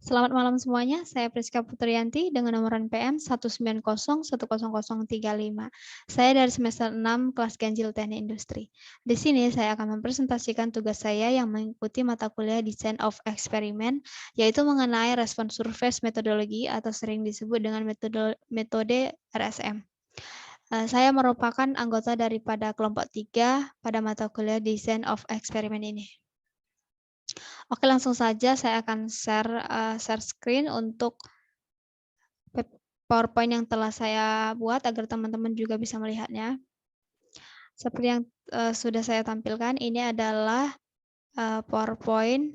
Selamat malam semuanya, saya Priska Putriyanti dengan nomor NPM 190100035. Saya dari semester 6 kelas Ganjil Teknik Industri. Di sini saya akan mempresentasikan tugas saya yang mengikuti mata kuliah Design of Experiment, yaitu mengenai respon surface metodologi atau sering disebut dengan metode RSM. Saya merupakan anggota daripada kelompok 3 pada mata kuliah Design of Experiment ini. Oke, langsung saja saya akan share screen untuk PowerPoint yang telah saya buat agar teman-teman juga bisa melihatnya. Seperti yang sudah saya tampilkan, ini adalah PowerPoint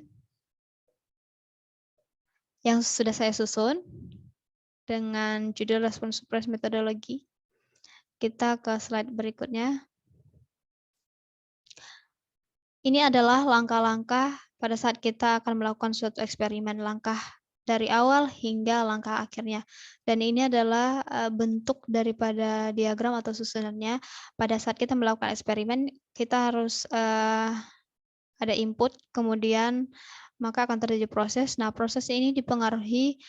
yang sudah saya susun dengan judul Respon Surface Methodology. Kita ke slide berikutnya. Ini adalah langkah-langkah pada saat kita akan melakukan suatu eksperimen, langkah dari awal hingga langkah akhirnya. Dan ini adalah bentuk daripada diagram atau susunannya. Pada saat kita melakukan eksperimen, kita harus ada input, kemudian maka akan terjadi proses. Nah, proses ini dipengaruhi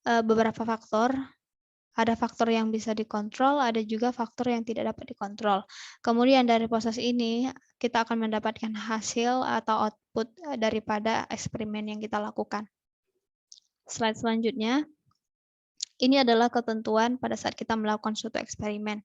beberapa faktor. Ada faktor yang bisa dikontrol, ada juga faktor yang tidak dapat dikontrol. Kemudian dari proses ini, kita akan mendapatkan hasil atau output daripada eksperimen yang kita lakukan. Slide selanjutnya. Ini adalah ketentuan pada saat kita melakukan suatu eksperimen,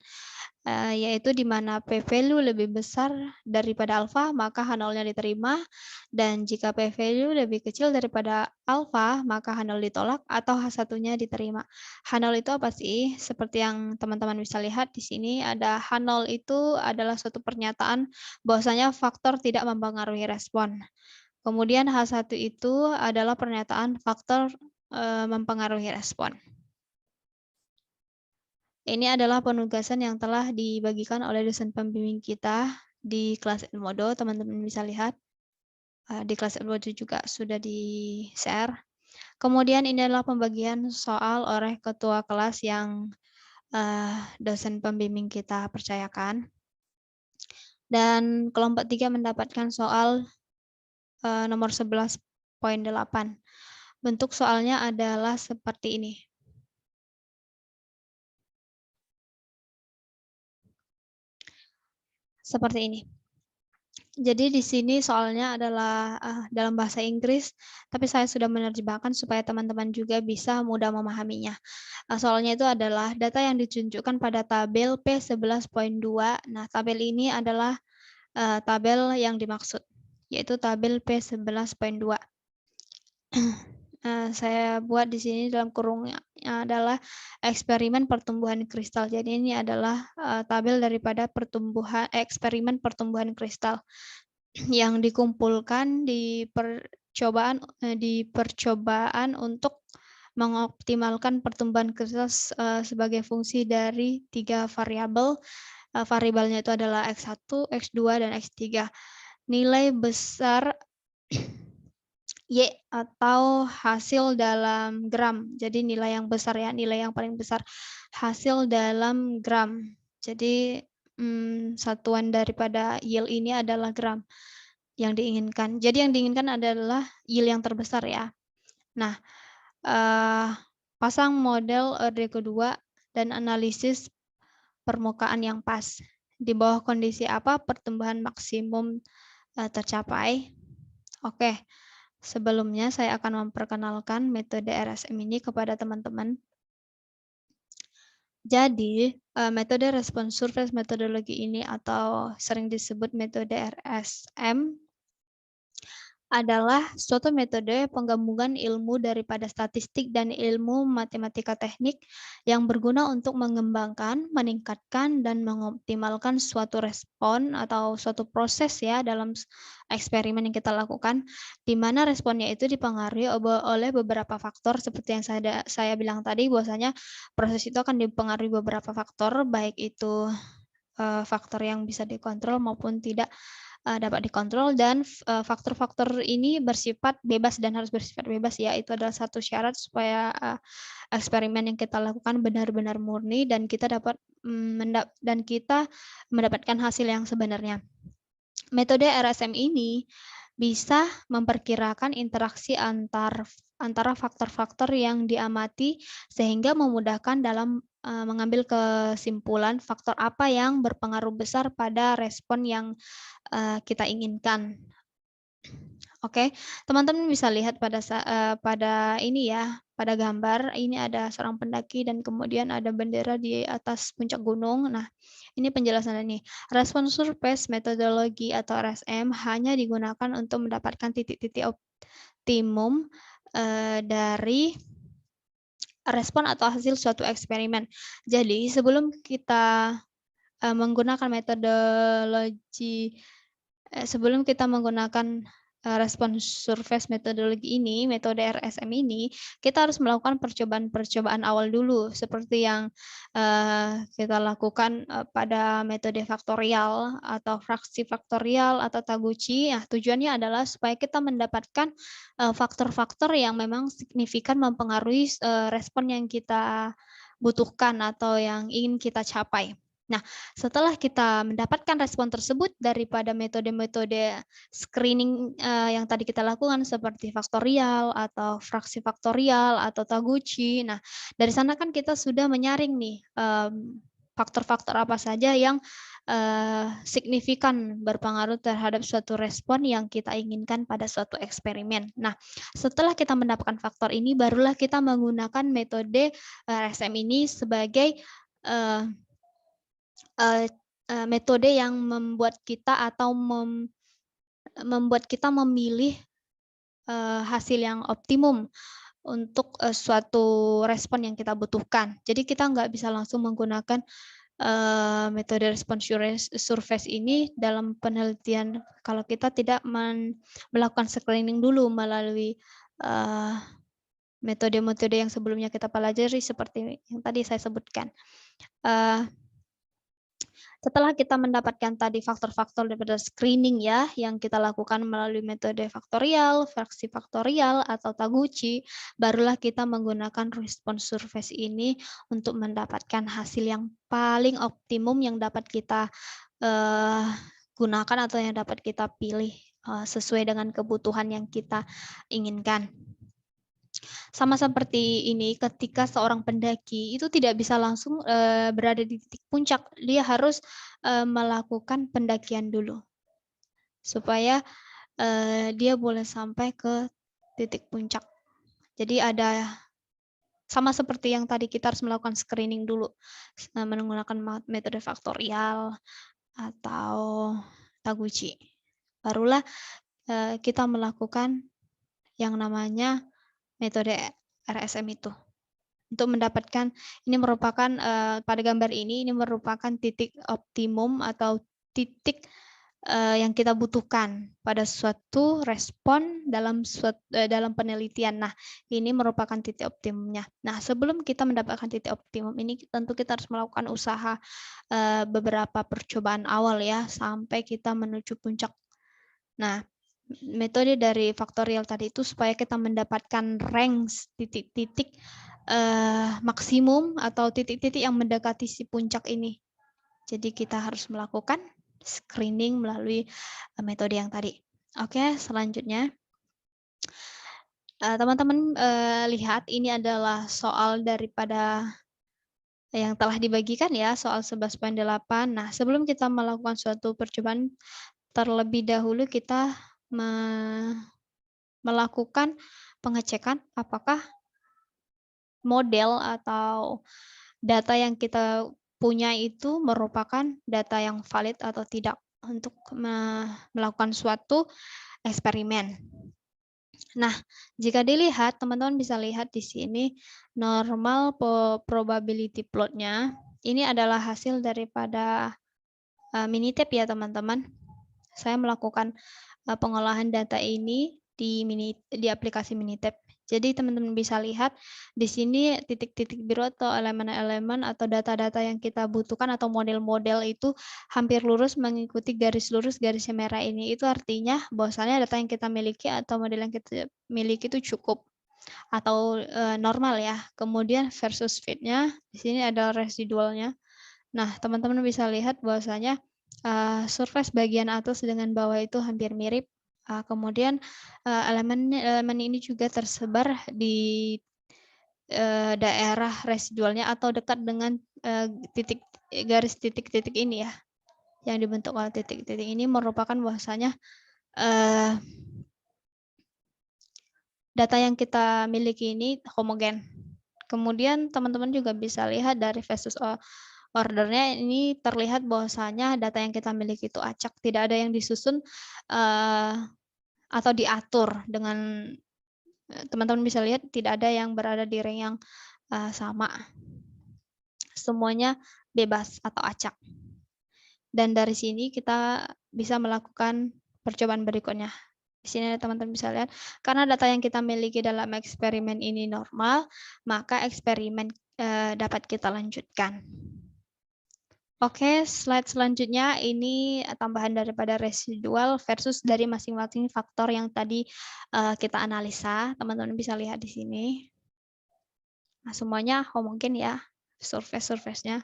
yaitu di mana p-value lebih besar daripada alfa, maka H0-nya diterima, dan jika p-value lebih kecil daripada alfa, maka H0 ditolak atau H1-nya diterima. H0 itu apa sih? Seperti yang teman-teman bisa lihat di sini, ada H0 itu adalah suatu pernyataan bahwasanya faktor tidak mempengaruhi respon. Kemudian H1 itu adalah pernyataan faktor mempengaruhi respon. Ini adalah penugasan yang telah dibagikan oleh dosen pembimbing kita di kelas Edmodo, teman-teman bisa lihat. Di kelas Edmodo juga sudah di-share. Kemudian ini adalah pembagian soal oleh ketua kelas yang dosen pembimbing kita percayakan. Dan kelompok 3 mendapatkan soal nomor 11.8. Bentuk soalnya adalah seperti ini. Seperti ini. Jadi di sini soalnya adalah dalam bahasa Inggris, tapi saya sudah menerjemahkan supaya teman-teman juga bisa mudah memahaminya. Soalnya itu adalah data yang ditunjukkan pada tabel P11.2. Nah, tabel ini adalah tabel yang dimaksud, yaitu tabel P11.2. Saya buat di sini dalam kurungnya adalah eksperimen pertumbuhan kristal. Jadi ini adalah tabel daripada eksperimen pertumbuhan kristal yang dikumpulkan di percobaan untuk mengoptimalkan pertumbuhan kristal sebagai fungsi dari 3 variabel. Variabelnya itu adalah X1, X2, dan X3. Nilai besar Y atau hasil dalam gram. Jadi nilai yang besar ya, nilai yang paling besar. Hasil dalam gram. Jadi satuan daripada yield ini adalah gram yang diinginkan. Jadi yang diinginkan adalah yield yang terbesar ya. Nah, pasang model orde kedua dan analisis permukaan yang pas. Di bawah kondisi apa pertumbuhan maksimum tercapai? Oke. Sebelumnya, saya akan memperkenalkan metode RSM ini kepada teman-teman. Jadi, metode respon surface metodologi ini atau sering disebut metode RSM adalah suatu metode penggabungan ilmu daripada statistik dan ilmu matematika teknik yang berguna untuk mengembangkan, meningkatkan, dan mengoptimalkan suatu respon atau suatu proses ya dalam eksperimen yang kita lakukan, di mana responnya itu dipengaruhi oleh beberapa faktor seperti yang saya bilang tadi, bahwasanya proses itu akan dipengaruhi beberapa faktor, baik itu faktor yang bisa dikontrol maupun tidak dapat dikontrol, dan faktor-faktor ini bersifat bebas dan harus bersifat bebas ya. Itu adalah satu syarat supaya eksperimen yang kita lakukan benar-benar murni dan kita mendapatkan hasil yang sebenarnya. Metode RSM ini bisa memperkirakan interaksi antar antara faktor-faktor yang diamati sehingga memudahkan dalam mengambil kesimpulan faktor apa yang berpengaruh besar pada respon yang kita inginkan. Oke, teman-teman bisa lihat pada ini ya, pada gambar ini ada seorang pendaki dan kemudian ada bendera di atas puncak gunung. Nah, ini penjelasannya nih. Respon surface metodologi atau RSM hanya digunakan untuk mendapatkan titik-titik optimum dari respon atau hasil suatu eksperimen. Jadi, sebelum kita menggunakan metodologi sebelum kita menggunakan respon surface metodologi ini, metode RSM ini, kita harus melakukan percobaan-percobaan awal dulu, seperti yang kita lakukan pada metode faktorial atau fraksi faktorial atau Taguchi. Nah, tujuannya adalah supaya kita mendapatkan faktor-faktor yang memang signifikan mempengaruhi respon yang kita butuhkan atau yang ingin kita capai. Nah, setelah kita mendapatkan respon tersebut daripada metode-metode screening yang tadi kita lakukan seperti faktorial atau fraksi faktorial atau Taguchi. Nah, dari sana kan kita sudah menyaring nih faktor-faktor apa saja yang signifikan berpengaruh terhadap suatu respon yang kita inginkan pada suatu eksperimen. Nah, setelah kita mendapatkan faktor ini, barulah kita menggunakan metode RSM ini sebagai metode yang membuat kita atau membuat kita memilih hasil yang optimum untuk suatu respon yang kita butuhkan. Jadi kita nggak bisa langsung menggunakan metode respon surface ini dalam penelitian kalau kita tidak melakukan screening dulu melalui metode-metode yang sebelumnya kita pelajari seperti yang tadi saya sebutkan. Setelah kita mendapatkan tadi faktor-faktor daripada screening ya, yang kita lakukan melalui metode faktorial, fraksi faktorial, atau Taguchi, barulah kita menggunakan respon surface ini untuk mendapatkan hasil yang paling optimum yang dapat kita gunakan atau yang dapat kita pilih sesuai dengan kebutuhan yang kita inginkan. Sama seperti ini, ketika seorang pendaki itu tidak bisa langsung berada di titik puncak, dia harus melakukan pendakian dulu supaya dia boleh sampai ke titik puncak. Jadi ada sama seperti yang tadi kita harus melakukan screening dulu menggunakan metode faktorial atau Taguchi. Barulah kita melakukan yang namanya metode RSM itu. Untuk mendapatkan, ini merupakan pada gambar ini merupakan titik optimum atau titik yang kita butuhkan pada suatu respon dalam penelitian. Nah, ini merupakan titik optimumnya. Nah, sebelum kita mendapatkan titik optimum ini, tentu kita harus melakukan usaha beberapa percobaan awal ya, sampai kita menuju puncak. Nah, metode dari faktorial tadi itu supaya kita mendapatkan range titik-titik maksimum atau titik-titik yang mendekati si puncak ini. Jadi kita harus melakukan screening melalui metode yang tadi. Oke, selanjutnya. Teman-teman lihat ini adalah soal daripada yang telah dibagikan ya, soal 11.8. Nah, sebelum kita melakukan suatu percobaan, terlebih dahulu kita melakukan pengecekan apakah model atau data yang kita punya itu merupakan data yang valid atau tidak untuk melakukan suatu eksperimen. Nah, jika dilihat, teman-teman bisa lihat di sini normal probability plot-nya. Ini adalah hasil daripada Minitab ya, teman-teman. Saya melakukan pengolahan data ini di aplikasi Minitab. Jadi teman-teman bisa lihat di sini titik-titik biru atau elemen-elemen atau data-data yang kita butuhkan atau model-model itu hampir lurus mengikuti garis lurus garis merah ini. Itu artinya bahwasannya data yang kita miliki atau model yang kita miliki itu cukup atau normal ya. Kemudian versus fit-nya di sini ada residualnya. Nah, teman-teman bisa lihat bahwasanya surface bagian atas dengan bawah itu hampir mirip. Kemudian elemen ini juga tersebar di daerah residualnya atau dekat dengan garis titik-titik ini ya, yang dibentuk oleh titik-titik ini merupakan bahwasanya data yang kita miliki ini homogen. Kemudian teman-teman juga bisa lihat dari versus ordernya ini terlihat bahwasanya data yang kita miliki itu acak, tidak ada yang disusun atau diatur dengan teman-teman bisa lihat tidak ada yang berada di rank yang sama. Semuanya bebas atau acak. Dan dari sini kita bisa melakukan percobaan berikutnya. Di sini teman-teman bisa lihat, karena data yang kita miliki dalam eksperimen ini normal, maka eksperimen dapat kita lanjutkan. Oke, slide selanjutnya ini tambahan daripada residual versus dari masing-masing faktor yang tadi kita analisa. Teman-teman bisa lihat di sini. Nah, semuanya homogen ya, surface-nya.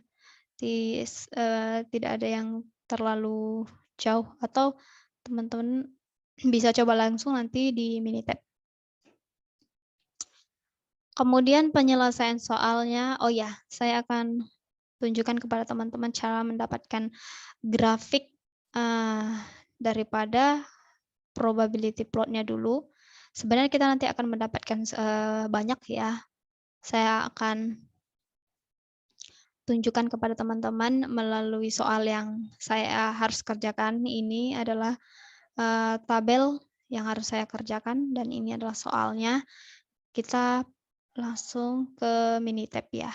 Tidak ada yang terlalu jauh, atau teman-teman bisa coba langsung nanti di Minitab. Kemudian penyelesaian soalnya, oh ya, saya akan tunjukkan kepada teman-teman cara mendapatkan grafik daripada probability plotnya dulu. Sebenarnya kita nanti akan mendapatkan banyak ya. Saya akan tunjukkan kepada teman-teman melalui soal yang saya harus kerjakan. Ini adalah tabel yang harus saya kerjakan dan ini adalah soalnya. Kita langsung ke Minitab ya.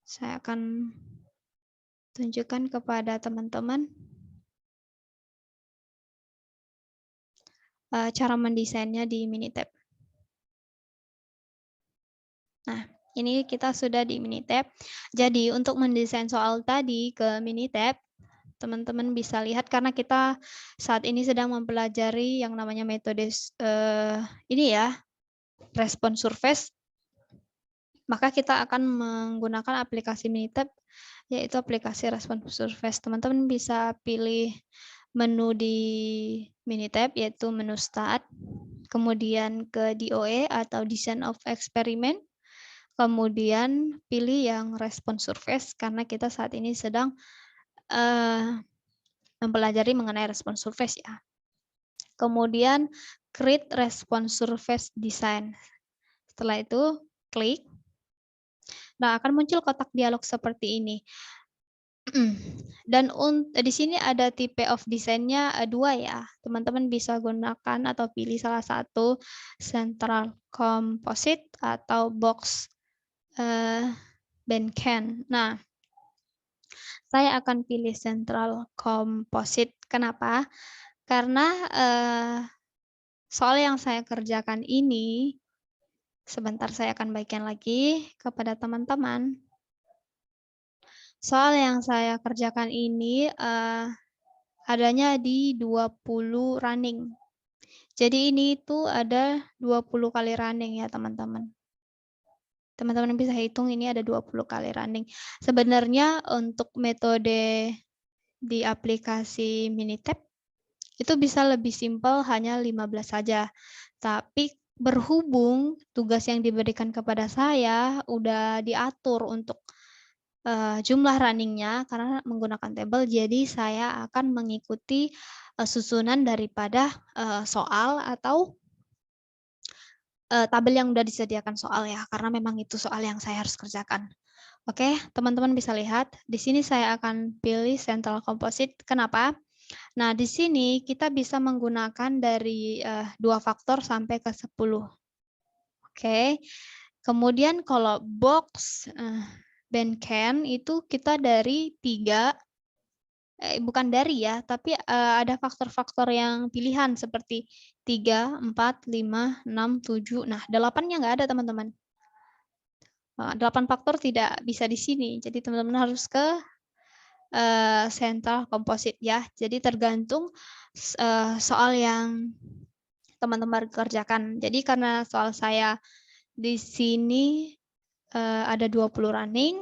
Saya akan tunjukkan kepada teman-teman cara mendesainnya di Minitab. Nah, ini kita sudah di Minitab. Jadi untuk mendesain soal tadi ke Minitab, teman-teman bisa lihat karena kita saat ini sedang mempelajari yang namanya metode ini ya, respon surface. Maka kita akan menggunakan aplikasi Minitab, yaitu aplikasi respon surface. Teman-teman bisa pilih menu di Minitab, yaitu menu Start, kemudian ke DOE atau Design of Experiment, kemudian pilih yang respon surface karena kita saat ini sedang mempelajari mengenai respon surface ya. Kemudian create respon surface design. Setelah itu klik. Nah, akan muncul kotak dialog seperti ini. Dan di sini ada tipe of design-nya dua ya. Teman-teman bisa gunakan atau pilih salah satu central composite atau box Bandcan. Nah, saya akan pilih central composite. Kenapa? Karena soal yang saya kerjakan ini, sebentar saya akan bagikan lagi kepada teman-teman. Soal yang saya kerjakan ini adanya di 20 running. Jadi ini tuh ada 20 kali running ya teman-teman. Teman-teman bisa hitung ini ada 20 kali running. Sebenarnya untuk metode di aplikasi Minitab itu bisa lebih simpel hanya 15 saja. Tapi berhubung tugas yang diberikan kepada saya udah diatur untuk jumlah runningnya karena menggunakan tabel, jadi saya akan mengikuti susunan daripada soal atau tabel yang sudah disediakan soal ya, karena memang itu soal yang saya harus kerjakan. Oke, teman-teman bisa lihat, di sini saya akan pilih central composite. Kenapa? Nah, di sini kita bisa menggunakan dari 2 faktor sampai ke 10. Oke, kemudian kalau box Bandcan itu kita dari 3, bukan dari ya, tapi ada faktor-faktor yang pilihan seperti 3, 4, 5, 6, 7. Nah, 8-nya nggak ada teman-teman. 8 faktor tidak bisa di sini, jadi teman-teman harus ke central composite ya. Jadi tergantung soal yang teman-teman kerjakan. Jadi karena soal saya di sini ada 20 running.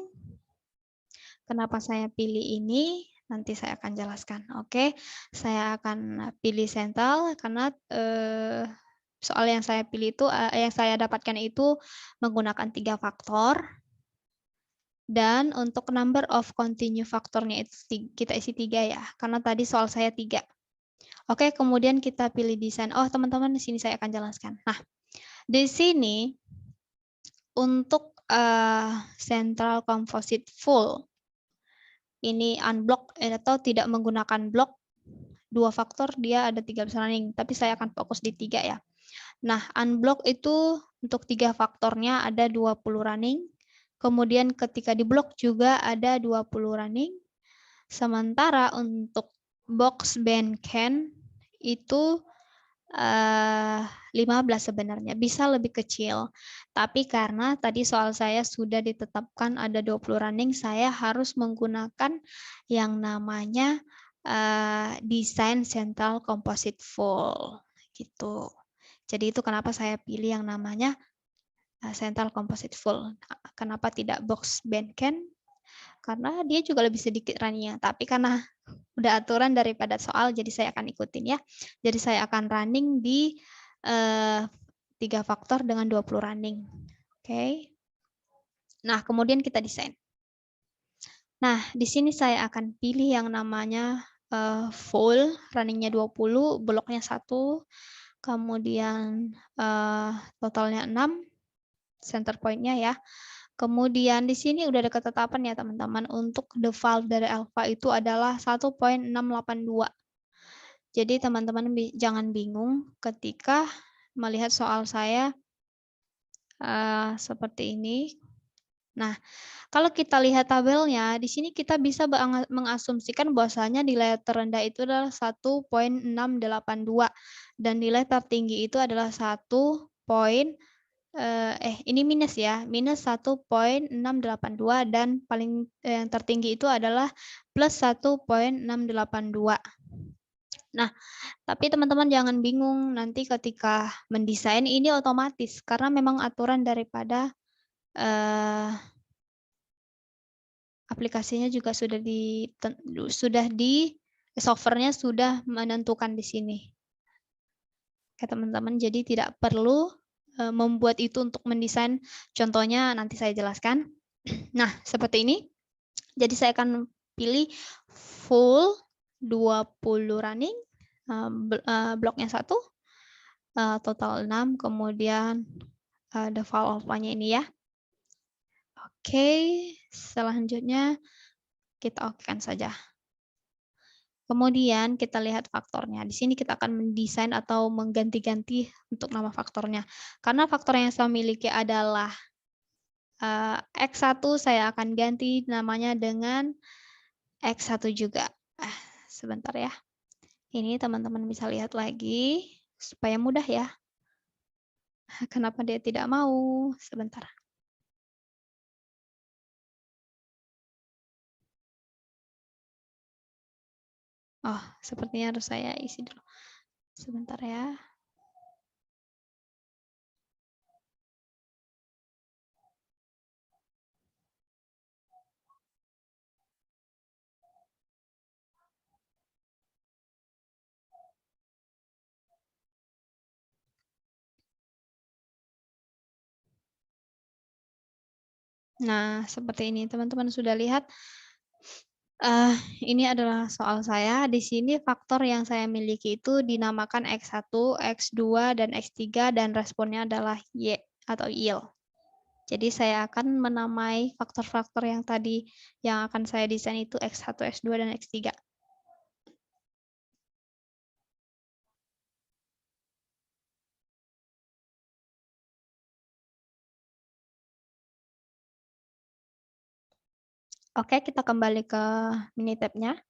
Kenapa saya pilih ini? Nanti saya akan jelaskan. Oke, saya akan pilih sentral karena soal yang saya pilih itu, yang saya dapatkan itu menggunakan 3 faktor. Dan untuk number of continue faktornya itu kita isi 3 ya, karena tadi soal saya 3. Oke, kemudian kita pilih desain. Oh, teman-teman, di sini saya akan jelaskan. Nah, di sini untuk central composite full, ini unblock atau tidak menggunakan blok, 2 faktor dia ada 13 running, tapi saya akan fokus di 3 ya. Nah, unblock itu untuk 3 faktornya ada 20 running, kemudian ketika di blok juga ada 20 running, sementara untuk box band can itu 15 sebenarnya, bisa lebih kecil. Tapi karena tadi soal saya sudah ditetapkan ada 20 running, saya harus menggunakan yang namanya desain central composite full gitu. Jadi itu kenapa saya pilih yang namanya central composite full. Kenapa tidak box band can? Karena dia juga lebih sedikit running-nya. Tapi karena udah aturan daripada soal, jadi saya akan ikutin ya. Jadi saya akan running di 3 faktor dengan 20 running. Oke. Nah, kemudian kita desain. Nah, di sini saya akan pilih yang namanya full, runningnya 20, bloknya 1, kemudian totalnya 6, center point-nya ya. Kemudian di sini udah ada ketetapan ya teman-teman, untuk the valve dari alpha itu adalah 1.682. Jadi teman-teman jangan bingung ketika melihat soal saya seperti ini. Nah, kalau kita lihat tabelnya, di sini kita bisa mengasumsikan bahwasanya nilai terendah itu adalah 1.682 dan nilai tertinggi itu adalah 1. Ini minus ya, minus 1.682 dan paling yang tertinggi itu adalah plus 1.682. Nah, tapi teman-teman jangan bingung nanti ketika mendesain ini otomatis karena memang aturan daripada aplikasinya juga sudah di software-nya sudah menentukan di sini. Oke teman-teman, jadi tidak perlu membuat itu untuk mendesain. Contohnya nanti saya jelaskan. Nah, seperti ini. Jadi saya akan pilih full 20 running, bloknya 1, total 6, kemudian the file alpha-nya ini ya. Oke, selanjutnya kita oke-kan saja. Kemudian kita lihat faktornya. Di sini kita akan mendesain atau mengganti-ganti untuk nama faktornya. Karena faktor yang saya miliki adalah X1, saya akan ganti namanya dengan X1 juga. Sebentar ya. Ini teman-teman bisa lihat lagi supaya mudah ya. Kenapa dia tidak mau? Sebentar. Oh, sepertinya harus saya isi dulu. Sebentar ya. Nah, seperti ini teman-teman sudah lihat. Ini adalah soal saya. Di sini faktor yang saya miliki itu dinamakan X1, X2, dan X3 dan responnya adalah Y atau yield. Jadi saya akan menamai faktor-faktor yang tadi yang akan saya desain itu X1, X2, dan X3. Oke, kita kembali ke Minitab-nya.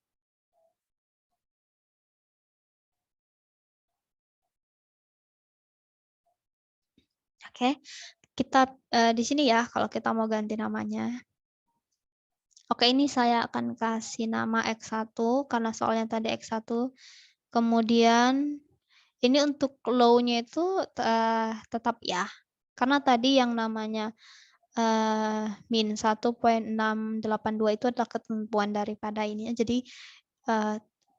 Oke, kita di sini ya kalau kita mau ganti namanya. Oke, ini saya akan kasih nama X1 karena soalnya tadi X1. Kemudian ini untuk low-nya itu tetap ya. Karena tadi yang namanya min 1.682 itu adalah ketentuan daripada ini. Jadi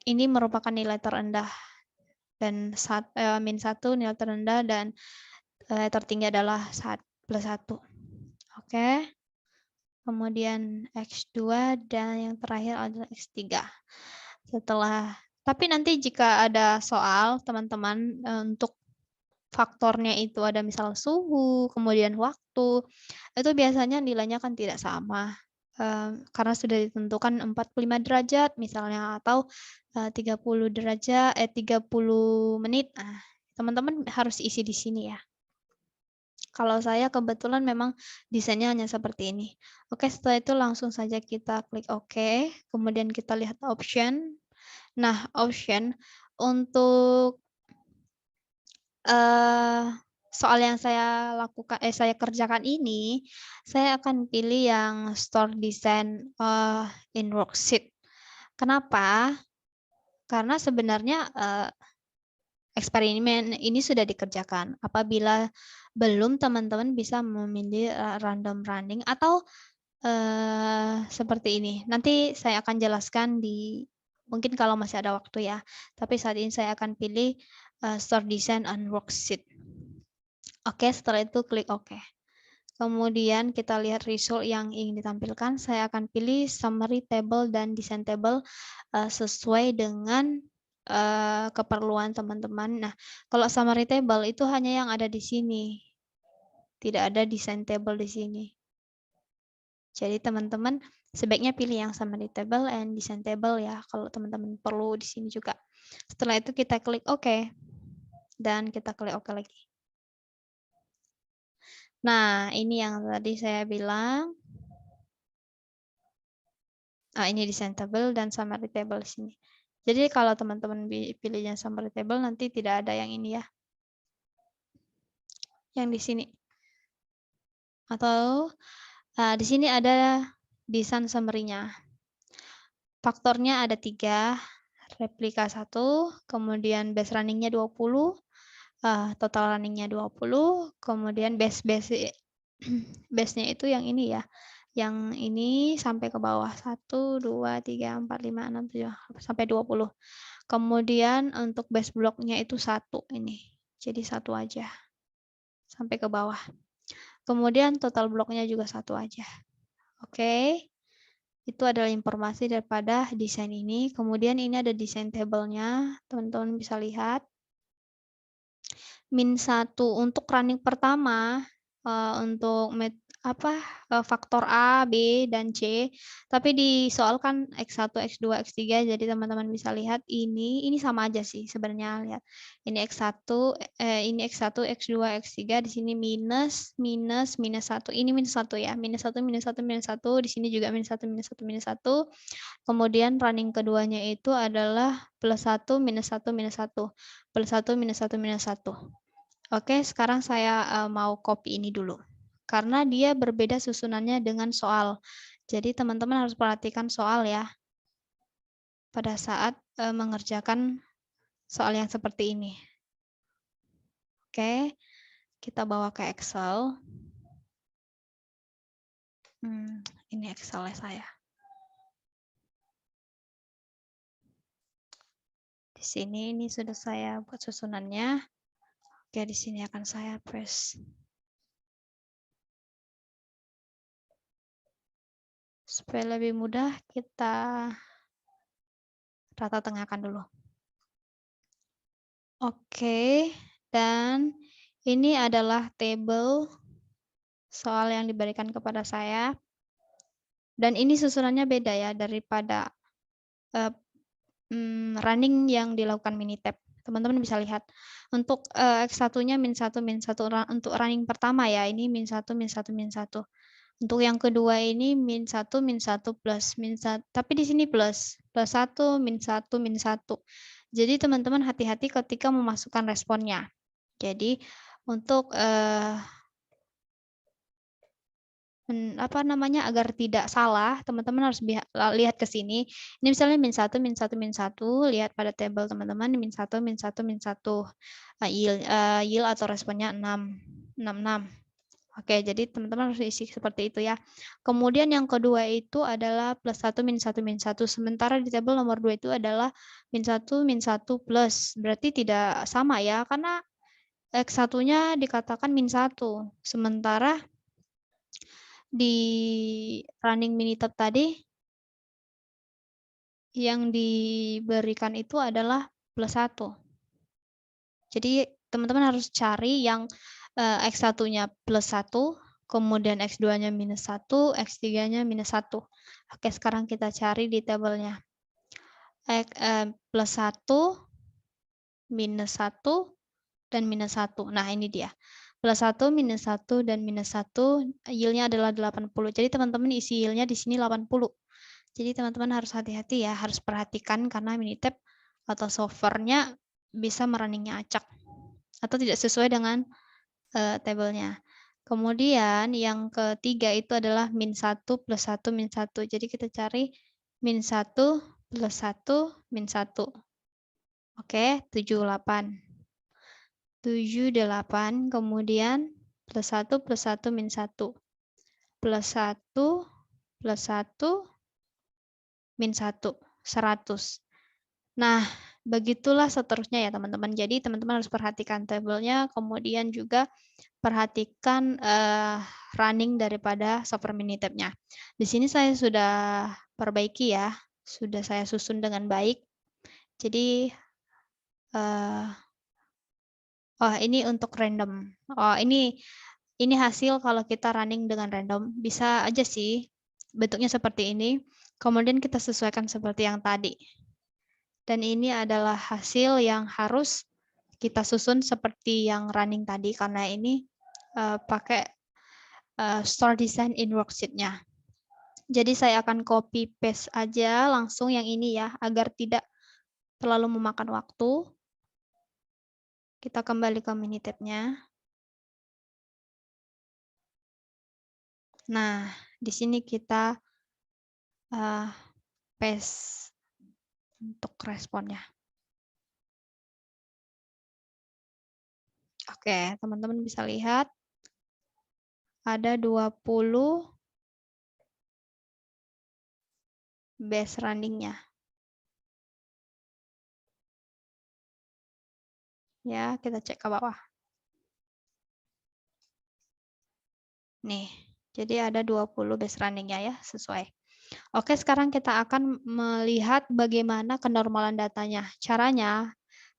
ini merupakan nilai terendah dan min 1 nilai terendah dan tertinggi adalah +1. Oke. Kemudian X2 dan yang terakhir adalah X3. Tapi nanti jika ada soal teman-teman untuk faktornya itu ada misal suhu, kemudian waktu, itu biasanya nilainya kan tidak sama. Karena sudah ditentukan 45 derajat misalnya atau 30 derajat 30 menit. Nah, teman-teman harus isi di sini ya. Kalau saya kebetulan memang desainnya hanya seperti ini. Oke, setelah itu langsung saja kita klik OK, kemudian kita lihat option. Nah, option untuk soal yang saya kerjakan ini, saya akan pilih yang store design in worksheet. Kenapa? Karena sebenarnya eksperimen ini sudah dikerjakan. Apabila belum, teman-teman bisa memilih random running atau seperti ini. Nanti saya akan jelaskan mungkin kalau masih ada waktu ya. Tapi saat ini saya akan pilih store design and worksheet. Oke, setelah itu klik OK. Kemudian kita lihat result yang ingin ditampilkan. Saya akan pilih summary table dan design table sesuai dengan keperluan teman-teman. Nah, kalau summary table itu hanya yang ada di sini. Tidak ada design table di sini. Jadi teman-teman sebaiknya pilih yang summary table and design table ya, kalau teman-teman perlu di sini juga. Setelah itu kita klik OK. Dan kita klik OK lagi. Nah, ini yang tadi saya bilang. Ini design table dan summary table di sini. Jadi kalau teman-teman pilihnya summary table nanti tidak ada yang ini ya. Yang di sini. Atau di sini ada desain summary-nya. Faktornya ada 3, replika 1, kemudian base running-nya 20, total running-nya 20, kemudian base-nya itu yang ini ya. Yang ini sampai ke bawah 1, 2, 3, 4, 5, 6, 7, sampai 20. Kemudian untuk base block-nya itu 1 ini. Jadi 1 aja. Sampai ke bawah. Kemudian total block-nya juga 1 aja. Oke. Itu adalah informasi daripada desain ini. Kemudian ini ada desain table-nya. Teman-teman bisa lihat. min 1 untuk running pertama, untuk faktor A, B, dan C. Tapi di soal kan X1, X2, X3, jadi teman-teman bisa lihat ini sama aja sih sebenarnya. Lihat. Ini X1, X2, X3, di sini minus 1. Ini minus 1 ya. Minus 1, minus 1, minus 1. Di sini juga minus 1, minus 1, minus 1. Kemudian running keduanya itu adalah plus 1, minus 1, minus 1. Plus 1, minus 1, minus 1. Oke, sekarang saya mau copy ini dulu. Karena dia berbeda susunannya dengan soal. Jadi teman-teman harus perhatikan soal ya. Pada saat mengerjakan soal yang seperti ini. Oke, kita bawa ke Excel. Ini Excel saya. Di sini ini sudah saya buat susunannya. Oke, di sini akan saya press. Supaya lebih mudah, kita rata tengahkan dulu. Oke, dan ini adalah table soal yang diberikan kepada saya. Dan ini susunannya beda ya daripada running yang dilakukan Minitab. Teman-teman bisa lihat. Untuk X1-nya min 1, min 1. Untuk running pertama ya, ini min 1, min 1, min 1. Untuk yang kedua ini min 1, min 1, plus min 1. Tapi di sini plus 1, min 1, min 1. Jadi teman-teman hati-hati ketika memasukkan responnya. Jadi untuk agar tidak salah, teman-teman harus lihat ke sini. Ini misalnya min 1, min 1, min 1, lihat pada tabel teman-teman, min 1, min 1, min 1. Yield atau responnya 6, 6, 6. Oke, jadi teman-teman harus isi seperti itu ya. Kemudian yang kedua itu adalah +1 -1 -1. Sementara di tabel nomor 2 itu adalah -1 -1 plus. Berarti tidak sama ya, karena X1-nya dikatakan -1. Sementara di running Minitab tadi yang diberikan itu adalah +1. Jadi teman-teman harus cari yang X1-nya +1, kemudian X2-nya -1, X3-nya -1. Oke, sekarang kita cari di tabelnya. +1, -1, dan -1. Nah, ini dia. +1, -1, dan -1, yield-nya adalah 80. Jadi teman-teman isi yield-nya di sini 80. Jadi teman-teman harus hati-hati ya, harus perhatikan karena Minitab atau software-nya bisa merunningnya acak atau tidak sesuai dengan tabelnya. Kemudian yang ketiga itu adalah -1 +1 -1. Jadi kita cari -1 +1 -1. Oke, 78. 78, kemudian +1 +1 -1. +1 +1 -1, 100. Nah, begitulah seterusnya ya teman-teman. Jadi teman-teman harus perhatikan tabelnya, kemudian juga perhatikan running daripada software Minitab-nya. Di sini saya sudah perbaiki ya, sudah saya susun dengan baik. Jadi, oh ini untuk random. Oh ini hasil kalau kita running dengan random. Bisa aja sih bentuknya seperti ini, kemudian kita sesuaikan seperti yang tadi. Dan ini adalah hasil yang harus kita susun seperti yang running tadi, karena ini pakai store design in worksheet-nya. Jadi saya akan copy paste aja langsung yang ini ya, agar tidak terlalu memakan waktu. Kita kembali ke Minitab-nya. Nah, di sini kita paste untuk responnya. Oke, teman-teman bisa lihat ada 20 base running-nya. Ya, kita cek ke bawah. Nih, jadi ada 20 base running-nya ya, sesuai. Oke, sekarang kita akan melihat bagaimana kenormalan datanya. Caranya,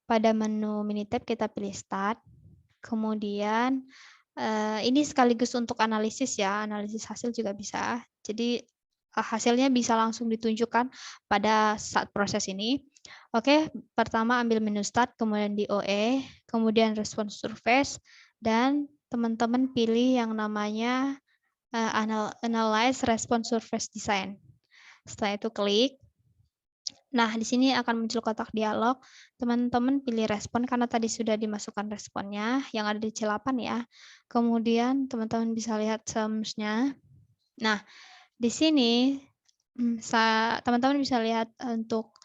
pada menu Minitab kita pilih Start, kemudian ini sekaligus untuk analisis ya, analisis hasil juga bisa. Jadi hasilnya bisa langsung ditunjukkan pada saat proses ini. Oke, pertama ambil menu Start, kemudian di OE, kemudian Response Surface, dan teman-teman pilih yang namanya Analyze Response Surface Design. Setelah itu klik. Nah, di sini akan muncul kotak dialog. Teman-teman pilih respon karena tadi sudah dimasukkan responnya yang ada di C8 ya. Kemudian teman-teman bisa lihat sums-nya. Nah, di sini teman-teman bisa lihat untuk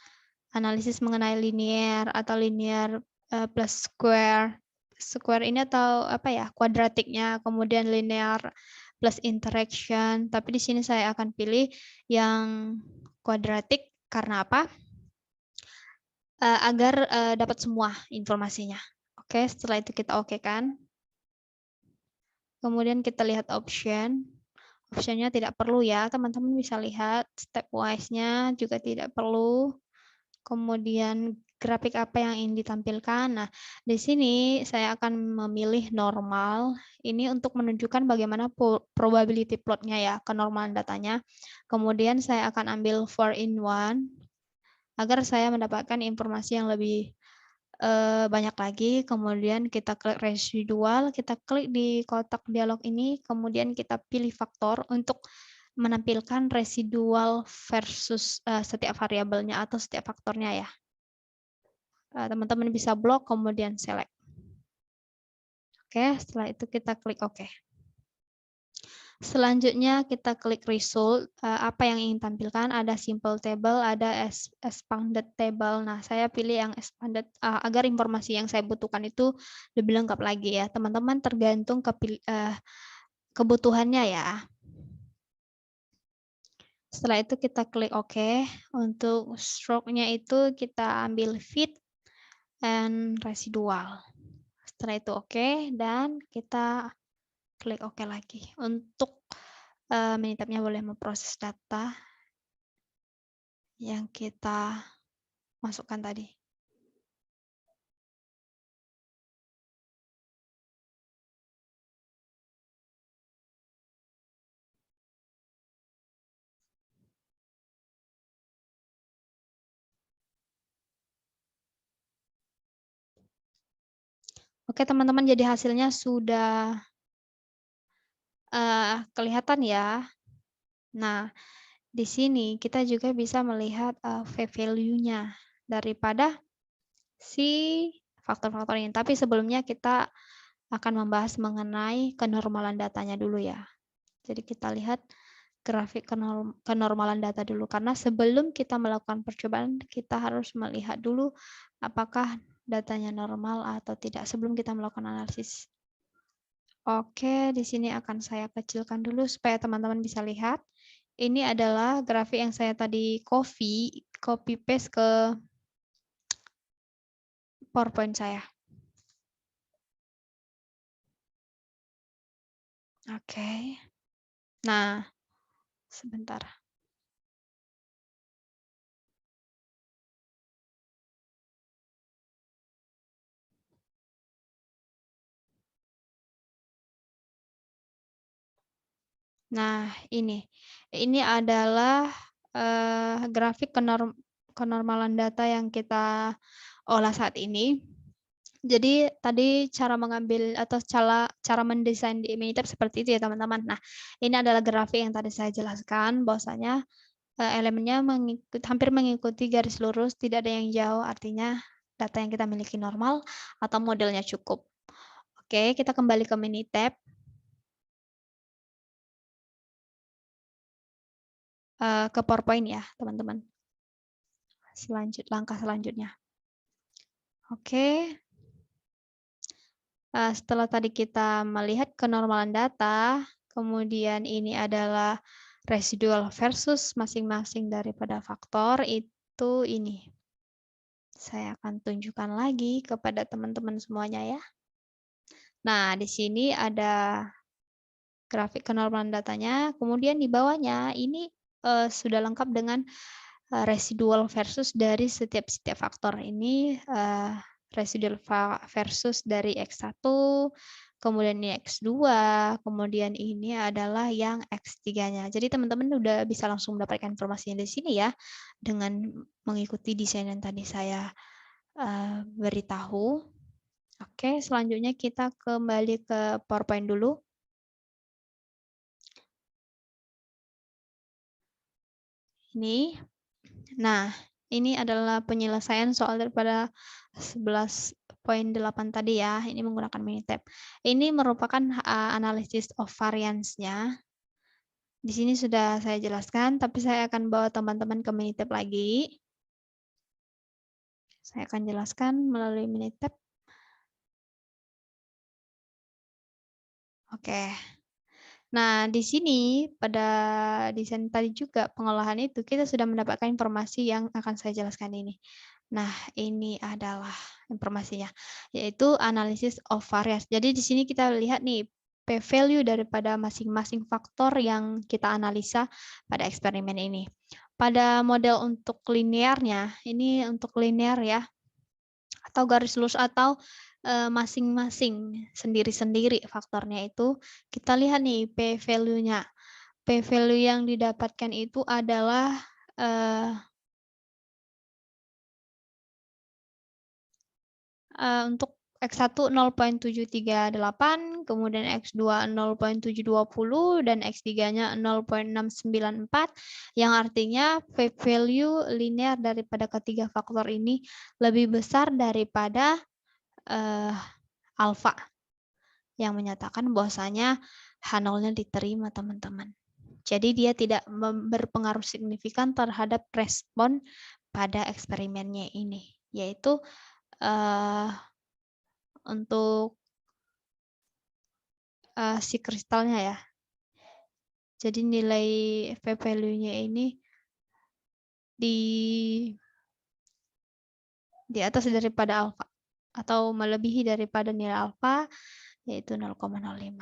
analisis mengenai linear atau linear plus square. Square ini atau apa ya, kuadratiknya, kemudian linear plus interaction. Tapi di sini saya akan pilih yang kuadratik karena apa? Agar dapat semua informasinya. Oke, setelah itu kita oke kan. Kemudian kita lihat option. Optionnya tidak perlu ya, teman-teman bisa lihat stepwise-nya juga tidak perlu. Kemudian grafik apa yang ingin ditampilkan. Nah, di sini saya akan memilih normal. Ini untuk menunjukkan bagaimana probability plot-nya ya, kenormalan datanya. Kemudian saya akan ambil 4-in-1 agar saya mendapatkan informasi yang lebih banyak lagi. Kemudian kita klik residual, kita klik di kotak dialog ini, kemudian kita pilih faktor untuk menampilkan residual versus setiap variabelnya atau setiap faktornya ya. Teman-teman bisa blok, kemudian select. Oke, setelah itu kita klik OK. Selanjutnya kita klik result, apa yang ingin tampilkan, ada simple table, ada expanded table. Nah, saya pilih yang expanded agar informasi yang saya butuhkan itu lebih lengkap lagi ya. Teman-teman tergantung kebutuhannya ya. Setelah itu kita klik OK. Untuk stroke-nya itu kita ambil fit and residual. Setelah itu OK, dan kita klik OK lagi. Untuk Minitab-nya boleh memproses data yang kita masukkan tadi. Oke teman-teman, jadi hasilnya sudah kelihatan ya. Nah, di sini kita juga bisa melihat V-value-nya daripada si faktor-faktor ini. Tapi sebelumnya kita akan membahas mengenai kenormalan datanya dulu ya. Jadi kita lihat grafik kenormalan data dulu, karena sebelum kita melakukan percobaan kita harus melihat dulu apakah datanya normal atau tidak sebelum kita melakukan analisis. Oke, di sini akan saya kecilkan dulu supaya teman-teman bisa lihat. Ini adalah grafik yang saya tadi copy paste ke PowerPoint saya. Oke. Nah, sebentar. Nah, ini adalah grafik kenormalan data yang kita olah saat ini. Jadi tadi cara mengambil atau cara mendesain di Minitab seperti itu ya teman-teman. Nah, ini adalah grafik yang tadi saya jelaskan bahwasanya elemennya hampir mengikuti garis lurus, tidak ada yang jauh, artinya data yang kita miliki normal atau modelnya cukup. Oke, kita kembali ke Minitab. Ke PowerPoint ya, teman-teman. Langkah selanjutnya. Oke. Setelah tadi kita melihat kenormalan data, kemudian ini adalah residual versus masing-masing daripada faktor, itu ini. Saya akan tunjukkan lagi kepada teman-teman semuanya ya. Nah, di sini ada grafik kenormalan datanya, kemudian di bawahnya ini sudah lengkap dengan residual versus dari setiap faktor. Ini residual versus dari X1, kemudian ini X2, kemudian ini adalah yang X3-nya. Jadi teman-teman udah bisa langsung mendapatkan informasinya di sini ya, dengan mengikuti desain yang tadi saya beritahu. Oke, selanjutnya kita kembali ke PowerPoint dulu. Ini. Nah, ini adalah penyelesaian soal daripada 11.8 tadi ya. Ini menggunakan Minitab. Ini merupakan analisis of variance-nya. Di sini sudah saya jelaskan, tapi saya akan bawa teman-teman ke Minitab lagi. Saya akan jelaskan melalui Minitab. Oke. Nah, di sini pada desain tadi juga pengolahan itu kita sudah mendapatkan informasi yang akan saya jelaskan ini. Nah, ini adalah informasinya, yaitu analisis of variance. Jadi di sini kita lihat nih p-value daripada masing-masing faktor yang kita analisa pada eksperimen ini. Pada model untuk linearnya, ini untuk linear ya, atau garis lurus atau masing-masing sendiri-sendiri faktornya itu, kita lihat nih p-value-nya. P-value yang didapatkan itu adalah untuk X1 0.738, kemudian X2 0.720, dan X3-nya 0.694, yang artinya p-value linear daripada ketiga faktor ini lebih besar daripada alfa, yang menyatakan bahwasanya H0-nya diterima, teman-teman. Jadi dia tidak berpengaruh signifikan terhadap respon pada eksperimennya ini, yaitu untuk si kristalnya ya. Jadi nilai p-value-nya ini di atas daripada alfa atau melebihi daripada nilai alfa, yaitu 0,05.